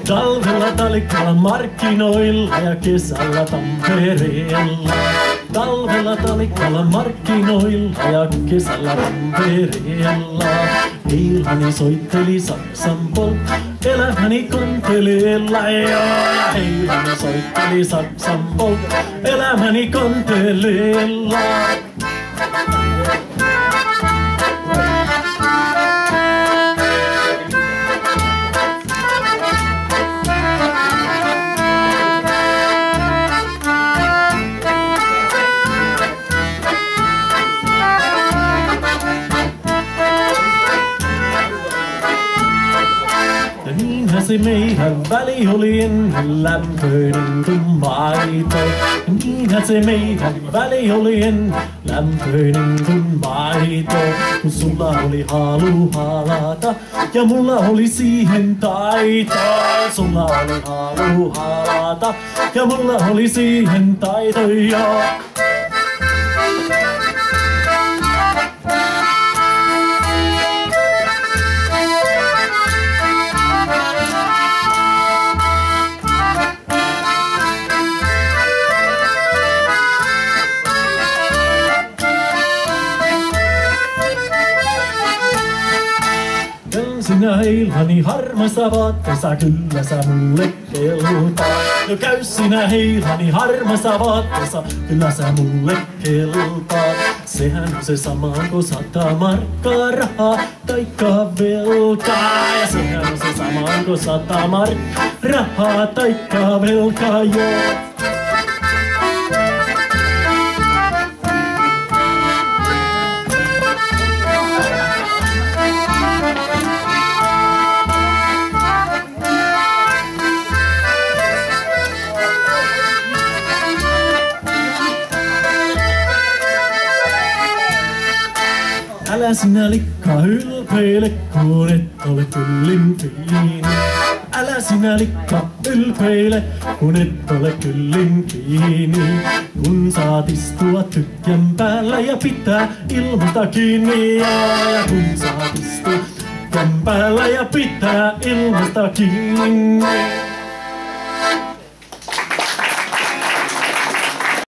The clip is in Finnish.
Talvella Talikkalan markkinoilla ja kesällä Tampereella. Talvella Talikkalan markkinoilla ja kesällä Tampereella. Eilani soitteli Saksan polk, elämäni konteleella. Ja eilani soitteli Saksan polk, elämäni konteleella. Niinhän se meidän väli oli ennen lämpöinen kuin maito. Niinhän se meidän väli oli ennen lämpöinen kuin maito. Kun sulla oli halu halata ja mulla oli siihen taito. Sulla oli halu halata ja mulla oli siihen taito. Sinä heilani harmaissa vaatteissa, kyllä sä mulle kelpaat. No käy sinä heilani harmaissa vaatteissa, kyllä sä mulle kelpaat. Sehän on se sama kuin 100 markkaa rahaa taikka velkaa. Ja sehän on se sama kuin 100 markkaa rahaa taikka velkaa, joo. Älä sinä likka ylpeile, kun et ole kyllin fiini. Älä sinä likka ylpeile, kun et ole kyllin kiinni. Kun saat istua tykkän päällä ja pitää ilmasta kiinni. Ja kun saat istua tykkän päällä ja pitää ilmasta kiinni.